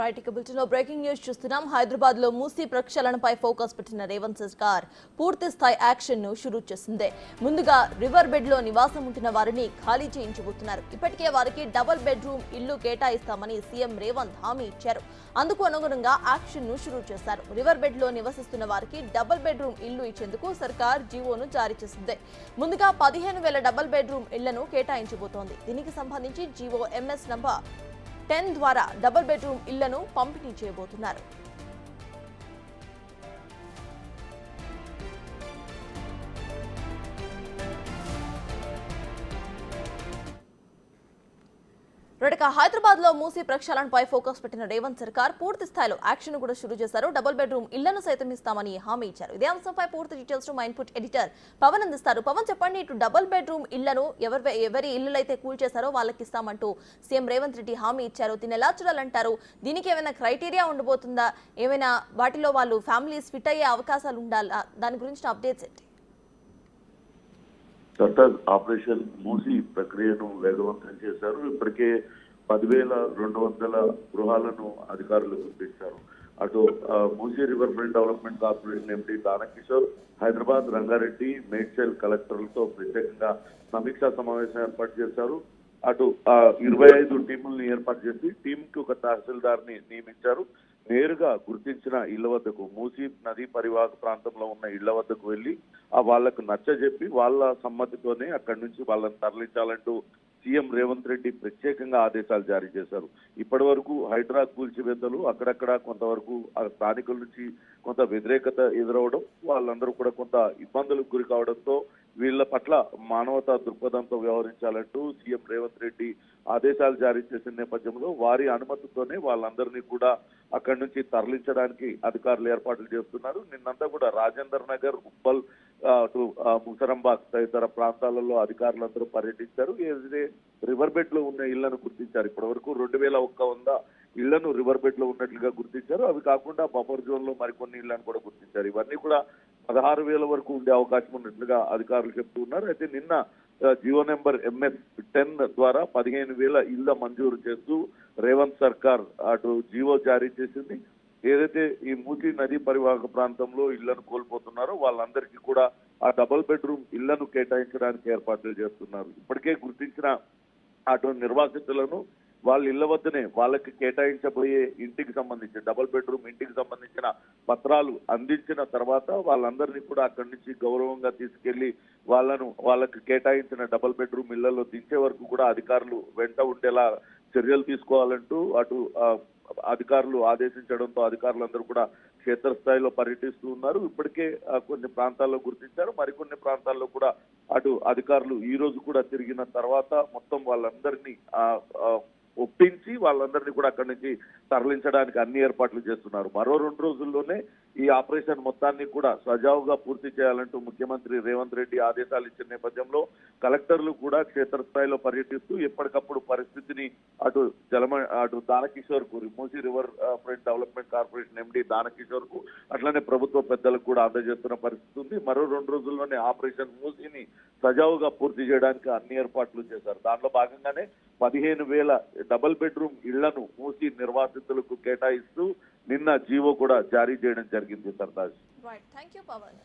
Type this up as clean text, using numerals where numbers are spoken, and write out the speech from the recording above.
Right ఇక బులెటిన్లో breaking news చూస్తున్నాం. హైదరాబాద్ లో మూసీ ప్రక్షాళనపై ఫోకస్ పెట్టిన రేవంత్ సర్కార్ పూర్తి స్థాయి యాక్షన్ ను షురూ చేసింది. ముందుగా రివర్ బెడ్ లో నివాసం ఉంటున్న వారిని ఖాళీ చేయించబోతున్నారు. ఇప్పటికే వారికి డబుల్ బెడ్రూమ్ ఇల్లు కేటాయిస్తామని సీఎం రేవంత్ హామీ ఇచ్చారు. అందుకు అనుగుణంగా యాక్షన్ ను షురూ చేశారు. రివర్ బెడ్ లో నివసిస్తున్న వారికి డబుల్ బెడ్రూమ్ ఇల్లు ఇచ్చేందుకు సర్కార్ జీవోను జారీ చేసింది. ముందుగా 15,000 డబుల్ బెడ్రూమ్ ఇళ్లను కేటాయించబోతోంది. దీనికి సంబంధించి జీవో MS నంబర్ 10 ద్వారా డబుల్ బెడ్రూమ్ ఇళ్లను పంపిణీ చేయబోతున్నారు. హైదరాబాద్ లో మూసీ ప్రక్షాళనపై ఫోకస్ పెట్టిన రేవంత్ సర్కార్ పూర్తి స్థాయిలో యాక్షన్ కూడా షురూ చేశారు. డబుల్ బెడ్రూమ్ ఇళ్లను సైతం ఇస్తామని హామీ ఇచ్చారు. ఇదే అంశంపై పూర్తి డీటెయిల్స్ మా ఇన్పుట్ ఎడిటర్ పవన్ అందిస్తారు. పవన్, చెప్పండి, ఇటు డబుల్ బెడ్రూమ్ ఇళ్లను ఎవరి ఇళ్లైతే కూల్చేశారో వాళ్ళకి ఇస్తామంటూ సీఎం రేవంత్ రెడ్డి హామీ ఇచ్చారు. దీన్ని ఎలా చూడాలంటారు? దీనికి ఏమైనా క్రైటీరియా ఉండబోతుందా? ఏమైనా వాటిలో వాళ్ళు ఫ్యామిలీస్ ఫిట్ అయ్యే అవకాశాలు ఉండాలా? దాని గురించి అప్డేట్స్ ఏంటి? ఆపరేషన్ మూసీ ప్రక్రియను వేగవంతం చేశారు. ఇప్పటికే 10,200 గృహాలను అధికారులు గుర్తించారు. అటు Musi river front development corporation MD Danakishore Hyderabad, Rangareddy, Medchal కలెక్టర్లతో ప్రత్యేకంగా సమీక్షా సమావేశం ఏర్పాటు చేశారు. అటు 25 టీములను ఏర్పాటు చేసి టీంకి ఒక తహసీల్దార్ ని నియమించారు. నేరుగా గుర్తించిన ఇళ్ల వద్దకు, మూసీ నదీ పరివాహక ప్రాంతంలో ఉన్న ఇళ్ల వద్దకు వెళ్లి వాళ్లకు నచ్చజెప్పి వాళ్ళ సమ్మతితోనే అక్కడి నుంచి వాళ్ళని తరలించాలంటూ సీఎం రేవంత్ రెడ్డి ప్రత్యేకంగా ఆదేశాలు జారీ చేశారు. ఇప్పటి వరకు హైడ్రా కూల్చివేతలు అక్కడక్కడ కొంతవరకు స్థానికుల నుంచి కొంత వ్యతిరేకత ఎదురవడం, వాళ్ళందరూ కూడా కొంత ఇబ్బందులకు గురి కావడంతో వీళ్ల పట్ల మానవతా దృక్పథంతో వ్యవహరించాలంటూ సీఎం రేవంత్ రెడ్డి ఆదేశాలు జారీ చేసిన నేపథ్యంలో వారి అనుమతితోనే వాళ్ళందరినీ కూడా అక్కడి నుంచి తరలించడానికి అధికారులు ఏర్పాట్లు చేస్తున్నారు. నిన్నంతా కూడా రాజేందర్ నగర్, ఉప్పల్, అటు ముసరంబాగ్ తదితర ప్రాంతాలలో అధికారులందరూ పర్యటించారు. ఏదైతే రివర్ బెడ్ లో ఉన్న ఇళ్లను గుర్తించారు. ఇప్పటి వరకు 2,100 ఇళ్లను రివర్ బెడ్ లో ఉన్నట్లుగా గుర్తించారు. అవి కాకుండా బఫర్ జోన్ లో మరికొన్ని ఇళ్లను కూడా గుర్తించారు. ఇవన్నీ కూడా 16,000 వరకు ఉండే అవకాశం ఉన్నట్లుగా అధికారులు చెప్తూ ఉన్నారు. అయితే నిన్న జీవో నెంబర్ MS 10 ద్వారా 15,000 ఇళ్ల మంజూరు చేస్తూ రేవంత్ సర్కార్ అటు జీవో జారీ చేసింది. ఏదైతే ఈ మూసీ నదీ పరివాహక ప్రాంతంలో ఇళ్లను కోల్పోతున్నారో వాళ్ళందరికీ కూడా ఆ డబుల్ బెడ్రూమ్ ఇళ్లను కేటాయించడానికి ఏర్పాట్లు చేస్తున్నారు. ఇప్పటికే గుర్తించిన అటు నిర్వాసితులను వాళ్ళ ఇళ్ల వద్దనే వాళ్ళకి కేటాయించబోయే ఇంటికి సంబంధించి డబుల్ బెడ్రూమ్ ఇంటికి సంబంధించిన పత్రాలు అందించిన తర్వాత వాళ్ళందరినీ కూడా అక్కడి నుంచి గౌరవంగా తీసుకెళ్లి వాళ్ళకి కేటాయించిన డబుల్ బెడ్రూమ్ ఇళ్లలో దించే వరకు కూడా అధికారులు వెంట ఉండేలా చర్యలు తీసుకోవాలంటూ అటు అధికారులు ఆదేశించడంతో అధికారులందరూ కూడా క్షేత్రస్థాయిలో పర్యటిస్తూ ఉన్నారు. ఇప్పటికే కొన్ని ప్రాంతాల్లో గుర్తించారు. మరికొన్ని ప్రాంతాల్లో కూడా అటు అధికారులు ఈ రోజు కూడా తిరిగిన తర్వాత మొత్తం వాళ్ళందరినీ ఒప్పించి వాళ్ళందరినీ కూడా అక్కడి నుంచి తరలించడానికి అన్ని ఏర్పాట్లు చేస్తున్నారు. మరో 2 రోజుల్లోనే ఈ ఆపరేషన్ మొత్తాన్ని కూడా సజావుగా పూర్తి చేయాలంటూ ముఖ్యమంత్రి రేవంత్ రెడ్డి ఆదేశాలు ఇచ్చిన నేపథ్యంలో కలెక్టర్లు కూడా క్షేత్రస్థాయిలో పర్యటిస్తూ ఎప్పటికప్పుడు పరిస్థితిని అటు దానకిషోర్ కు, Musi river front development corporation MD Danakishore కు, అట్లనే ప్రభుత్వ పెద్దలకు కూడా అందజేస్తున్న పరిస్థితి ఉంది. మరో 2 రోజుల్లోనే ఆపరేషన్ మూసీని సజావుగా పూర్తి చేయడానికి అన్ని ఏర్పాట్లు చేశారు. దాంట్లో భాగంగానే 15,000 డబుల్ బెడ్రూమ్ ఇళ్లను మూసీ నిర్వాసితులకు కేటాయిస్తూ నిన్న జీవో కూడా జారీ చేయడం జరిగింది. సర్దార్. Right, thank you Pawan.